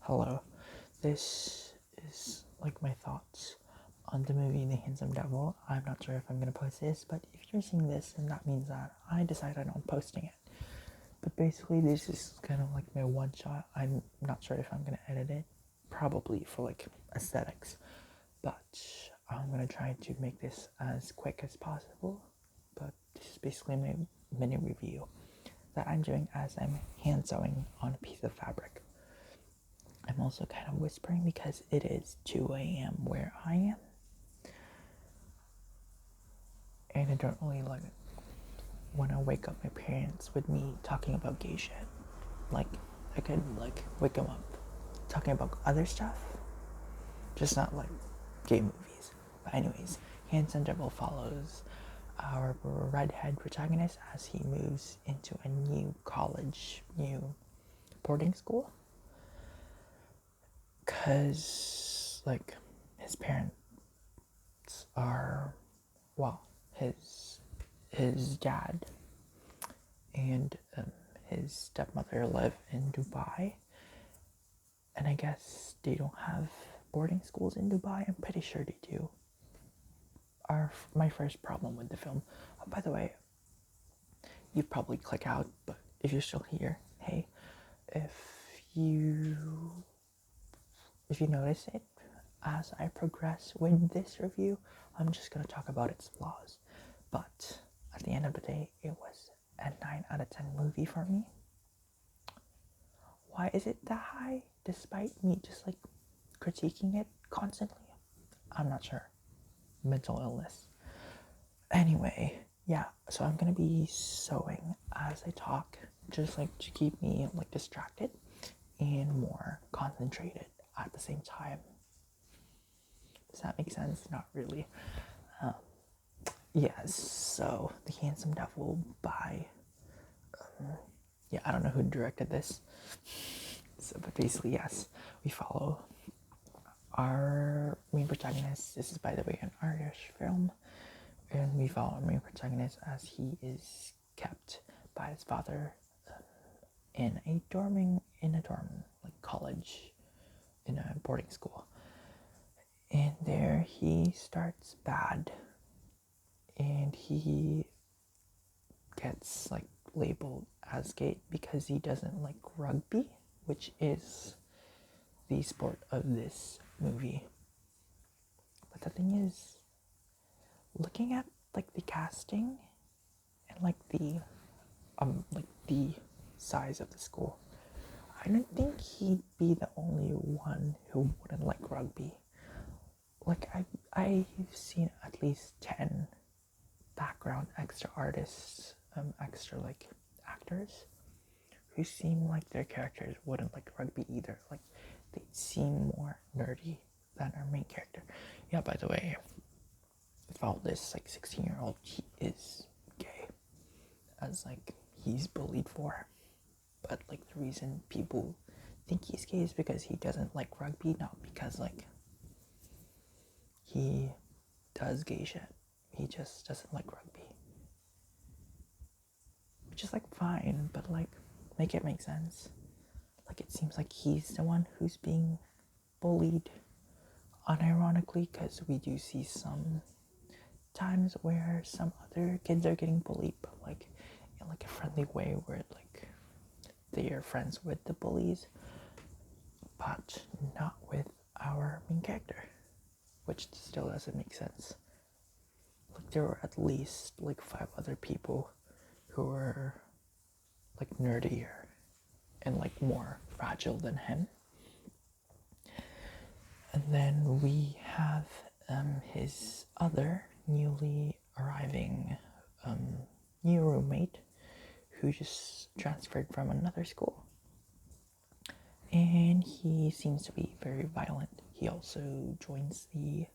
Hello. This is like my thoughts on the movie The Handsome Devil. I'm not sure if I'm gonna post this, but if you're seeing this, then that means that I decided on posting it. But basically, this is kind of like my one shot. I'm not sure if I'm gonna edit it, probably for like aesthetics, but I'm gonna try to make this as quick as possible. But this is basically my mini review that I'm doing as I'm hand sewing on a piece of fabric. I'm also kind of whispering because it is 2 a.m. where I am. And I don't really like when I wake up my parents with me talking about gay shit. Like, I could wake them up talking about other stuff, just not like gay movies. But anyways, Handsome Devil follows our redhead protagonist as he moves into a new college, new boarding school. Cause like his parents are, well, his dad and his stepmother live in Dubai, and I guess they don't have boarding schools in Dubai. I'm pretty sure they do. My first problem with the film. Oh, by the way, you probably click out, but if you're still here, hey, if you if you notice it, as I progress with this review, I'm just gonna talk about its flaws. But at the end of the day, it was a 9 out of 10 movie for me. Why is it that high, despite me just like critiquing it constantly? I'm not sure. Mental illness. Anyway, yeah, so I'm gonna be sewing as I talk, just like to keep me like distracted and more concentrated at the same time. Does that make sense? Not really. Yes, so The Handsome Devil by, I don't know who directed this. So, but basically, yes, we follow our main protagonist. This is, by the way, an Irish film. And we follow our main protagonist as he is kept by his father in a dorm, like college, in a boarding school. And there he starts bad. And he gets like labeled as gay because he doesn't like rugby, which is the sport of this movie. But the thing is, looking at like the casting and like the size of the school, I don't think he'd be the only one who wouldn't like rugby. Like I've seen at least 10 background extra artists, extra like actors who seem like their characters wouldn't like rugby either. Like they seem more nerdy than our main character. Yeah, by the way, about this like 16-year-old, he is gay, as like he's bullied for. But like the reason people think he's gay is because he doesn't like rugby, not because like he does gay shit. He just doesn't like rugby. Which is like fine, but like make it make sense. Like it seems like he's the one who's being bullied unironically, because we do see some times where some other kids are getting bullied, but like in like a friendly way where like they are friends with the bullies, but not with our main character, which still doesn't make sense. Like there were at least like 5 other people who were like nerdier and like more fragile than him. And then we have his other newly arriving new roommate who just transferred from another school. And he seems to be very violent. He also joins the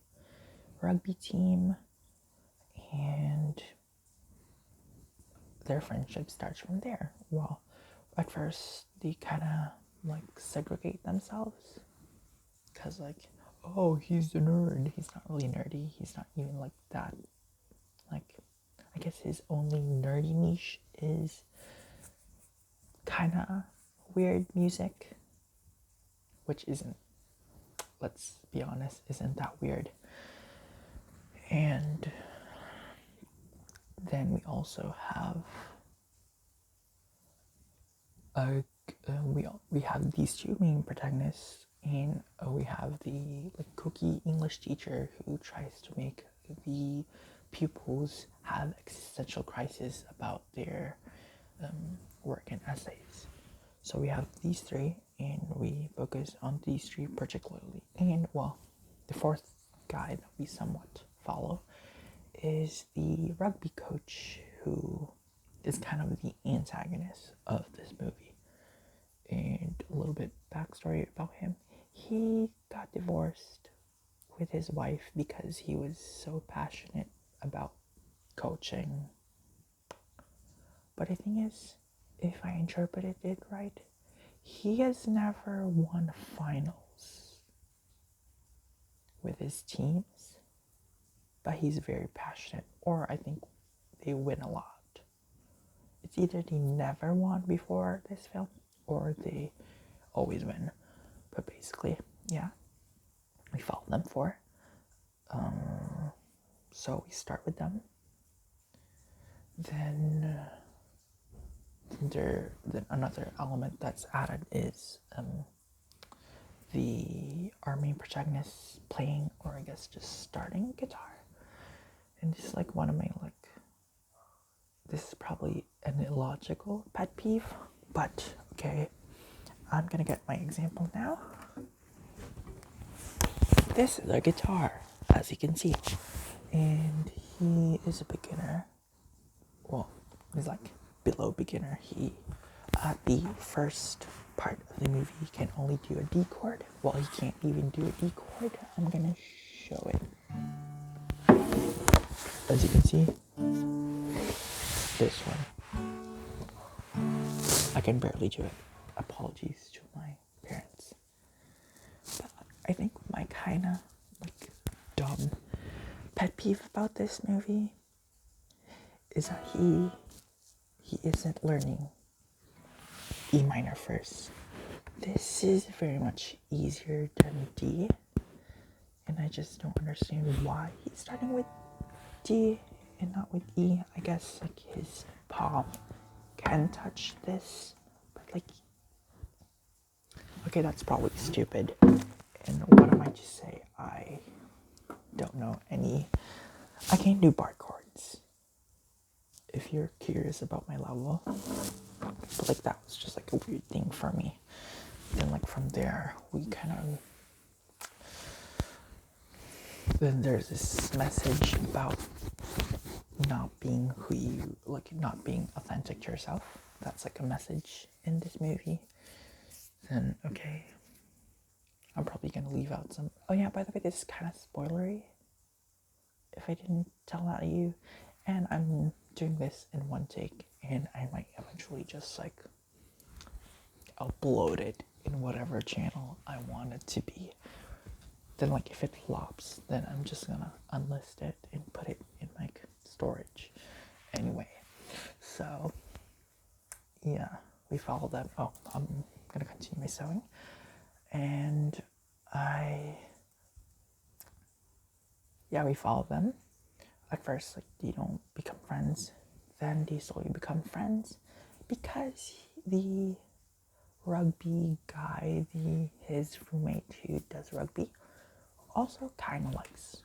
rugby team, and their friendship starts from there. Well, at first they kind of like segregate themselves, because like, oh, he's the nerd. He's not really nerdy. He's not even like that. Like, I guess his only nerdy niche is kind of weird music, which isn't, let's be honest, isn't that weird. And then we also have we have these two main protagonists, and we have the like kooky English teacher who tries to make the pupils have existential crisis about their work and essays. So we have these three, and we focus on these three particularly. And well, the fourth guy that we somewhat follow is the rugby coach, who is kind of the antagonist of this movie. And a little bit backstory about him. He got divorced with his wife because he was so passionate about coaching. But the thing is, if I interpreted it right, he has never won finals with his teams, but he's very passionate, or I think they win a lot. It's either they never won before this film, or they always win. But basically, yeah, we follow them for. So we start with them. Then another element that's added is our main protagonist playing, or I guess just starting guitar. And this is like one of my this is probably an illogical pet peeve, but okay, I'm gonna get my example now. This is a guitar, as you can see, and he is a beginner. Well, he's like below beginner. He at the first part of the movie can only do a D chord. Well, he can't even do a D chord. I'm gonna show it. As you can see, this one, I can barely do it. Apologies to my parents. But I think my kind of dumb pet peeve about this movie is that he isn't learning E minor first. This is very much easier than D, and I just don't understand why he's starting with D and not with E. I guess his palm can touch this, but okay, that's probably stupid. And what am I to say? I don't know I can't do bar chords. If you're curious about my level, but that was just a weird thing for me. Then from there, we kind of, then there's this message about not being who you, not being authentic to yourself. That's a message in this movie. Then, okay, I'm probably gonna leave out some, oh yeah, by the way, this is kind of spoilery, if I didn't tell that to you, and I'm doing this in one take, and I might eventually just upload it in whatever channel I want it to be. Then if it flops, then I'm just gonna unlist it and put it in storage anyway. So yeah, we follow them. Oh, I'm gonna continue my sewing, and we follow them. At first, they don't become friends. Then they slowly become friends because the rugby guy, his roommate who does rugby, also kind of likes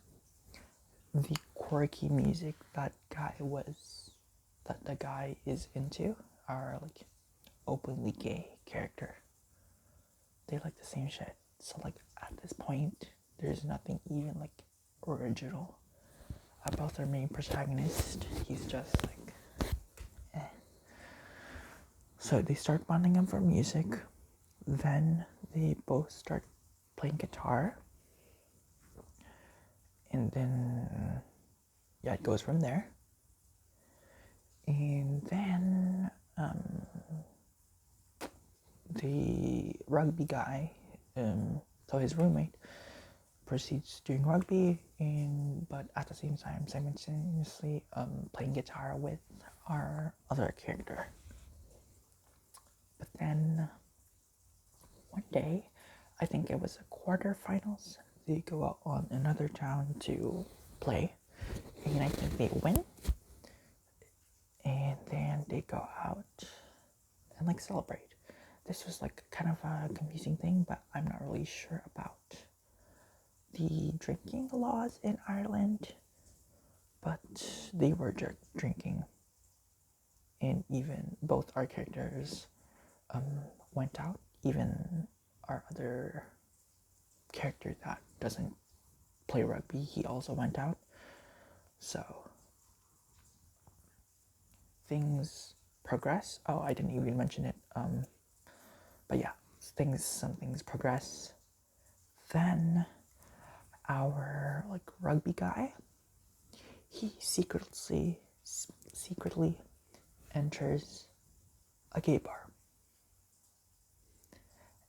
the quirky music that the guy is into, our openly gay character. They like the same shit. So at this point, there's nothing even original about their main protagonist. He's just eh. So they start bonding him for music. Then they both start playing guitar. And then, it goes from there. And then, the rugby guy, so his roommate, proceeds doing rugby, but at the same time, simultaneously playing guitar with our other character. But then, one day, I think it was a quarterfinals. They go out on another town to play, and I think they win. And then they go out and like celebrate. This was like kind of a confusing thing, but I'm not really sure about the drinking laws in Ireland. But they were drinking, and even both our characters went out. Even our other character that doesn't play rugby, he also went out. So things progress. Oh, I didn't even mention it. But yeah, some things progress. Then our like rugby guy, he secretly enters a gay bar,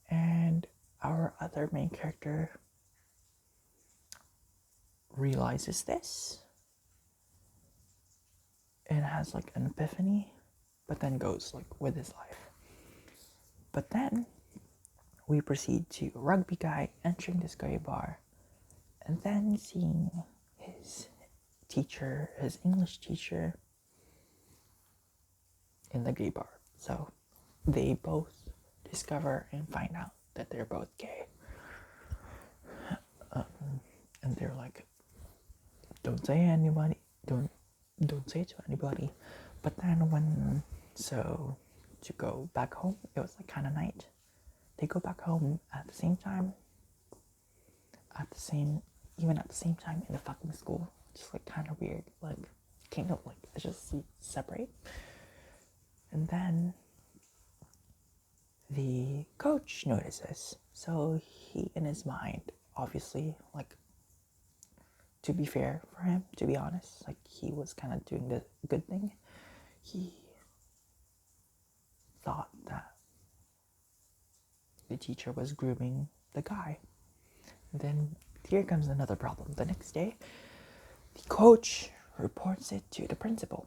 and our other main character realizes this and has like an epiphany, but then goes like with his life. But then we proceed to a rugby guy entering this gay bar, and then seeing his teacher, his English teacher, in the gay bar. So they both discover and find out that they're both gay. And they're like, don't say anybody, don't say it to anybody. But then to go back home, it was like kind of night. They go back home at the same time, even at the same time in the fucking school. Just like kind of weird, like kind of like it's just separate. And then the coach notices, so he in his mind, obviously, like, to be fair for him, to be honest, like he was kind of doing the good thing. He thought that the teacher was grooming the guy. And then here comes another problem. The next day, the coach reports it to the principal,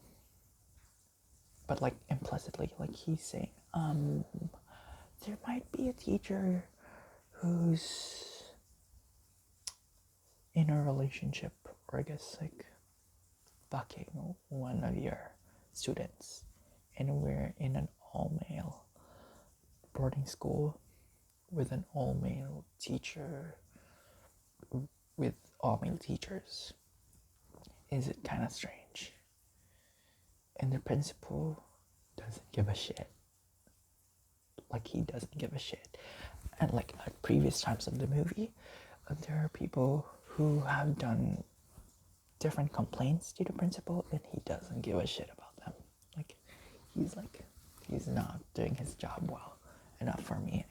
but like implicitly, like he's saying, there might be a teacher who's in a relationship, or I guess like fucking one of your students, and we're in an all-male boarding school with an all-male teacher, with all-male teachers. Is it kind of strange? And the principal doesn't give a shit. Like, he doesn't give a shit. And like at previous times of the movie, there are people who have done different complaints to the principal, and he doesn't give a shit about them. Like, he's not doing his job well enough for me.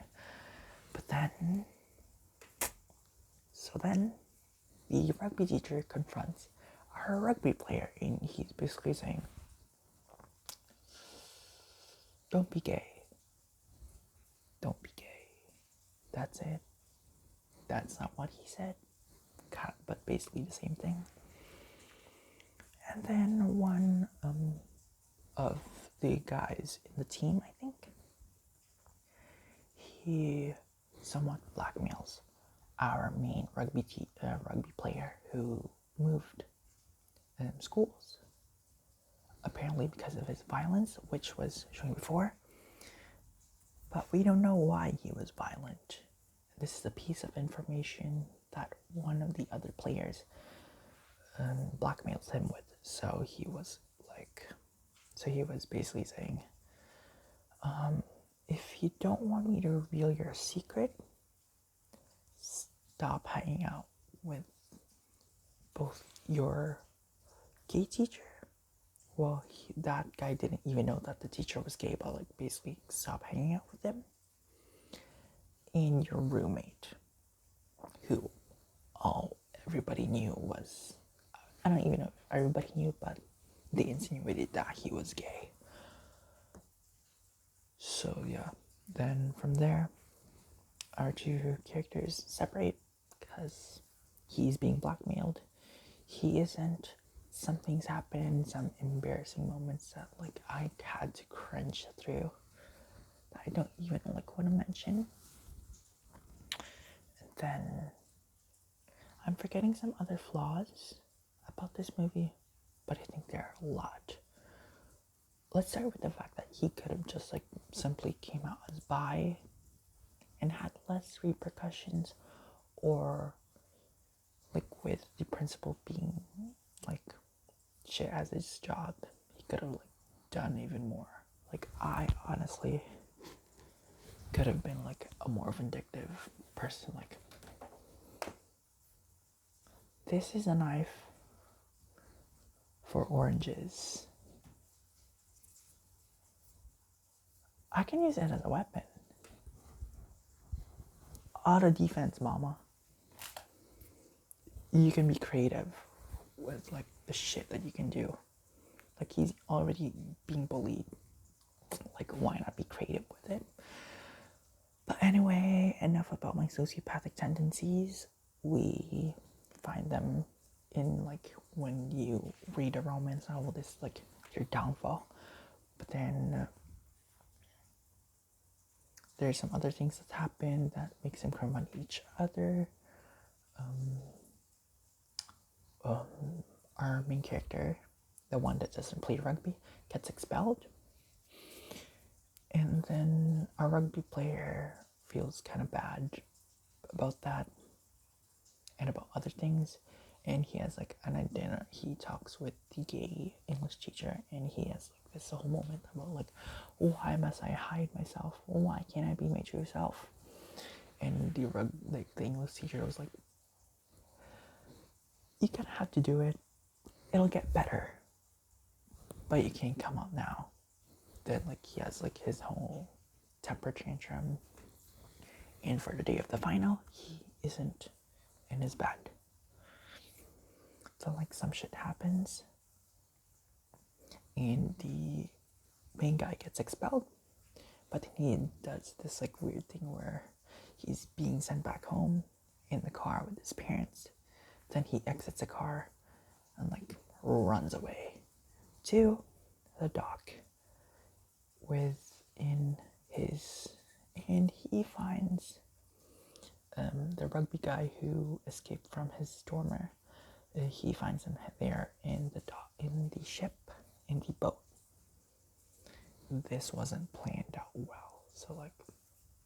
But then, the rugby teacher confronts our rugby player, and he's basically saying, don't be gay. Don't be gay. That's it. That's not what he said, but basically the same thing. And then one of the guys in the team, I think, he somewhat blackmails our main rugby player who moved schools, apparently because of his violence, which was shown before. But we don't know why he was violent. This is a piece of information that one of the other players blackmails him with. So he was basically saying, if you don't want me to reveal your secret, stop hanging out with both your gay teacher. Well, that guy didn't even know that the teacher was gay, but like basically stop hanging out with him. And your roommate, who everybody knew was, I don't even know if everybody knew, but they insinuated that he was gay. So yeah, then from there, our two characters separate because he's being blackmailed. He isn't. Something's happened, some embarrassing moments that like I had to cringe through that I don't even like want to mention. then I'm forgetting some other flaws about this movie, but I think there are a lot. Let's start with the fact that he could have just like simply came out as bi and had less repercussions, or like with the principal being like shit as his job, he could have like done even more. Like I honestly could have been like a more vindictive person. Like, this is a knife for oranges. I can use it as a weapon. Auto defense, mama. You can be creative with like the shit that you can do. Like, he's already being bullied. Like, why not be creative with it? But anyway, enough about my sociopathic tendencies. We find them in like when you read a romance novel, this is like your downfall. But then there's some other things that happen that makes them confront each other. Our main character, the one that doesn't play rugby, gets expelled. And then our rugby player feels kind of bad about that and about other things. And he has like an idea. He talks with the gay English teacher, and he has like this whole moment about like, why must I hide myself? Why can't I be my true self? And the English teacher was like, you kind of have to do it. It'll get better, but you can't come out now. Then like he has like his whole temper tantrum, and for the day of the final, he isn't in his bed. So like some shit happens, and the main guy gets expelled, but then he does this like weird thing where he's being sent back home in the car with his parents. Then he exits the car and like runs away to the dock within his, and he finds the rugby guy who escaped from his stormer. He finds him there in the ship, in the boat. This wasn't planned out well, so like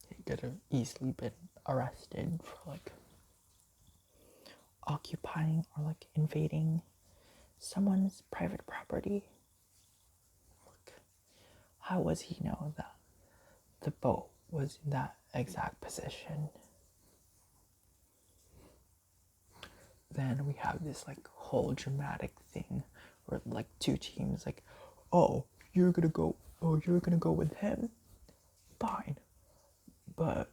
he could have easily been arrested for like occupying or like invading someone's private property. Like, how was he know that the boat was in that exact position? Then we have this like whole dramatic thing where like two teams like, oh, you're gonna go with him? Fine. But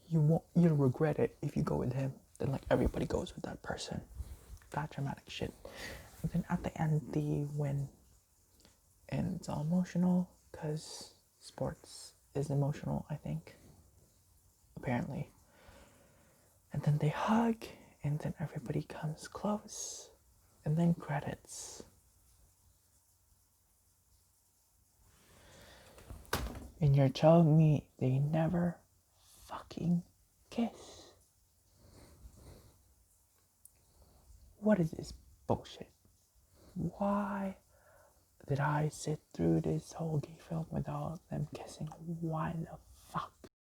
you'll regret it if you go with him. Then like everybody goes with that person. That dramatic shit. And then at the end they win. And it's all emotional because sports is emotional, I think. Apparently. And then they hug, and then everybody comes close. And then credits. And you're telling me they never fucking kiss? What is this bullshit? Why did I sit through this whole gay film without them kissing? Why the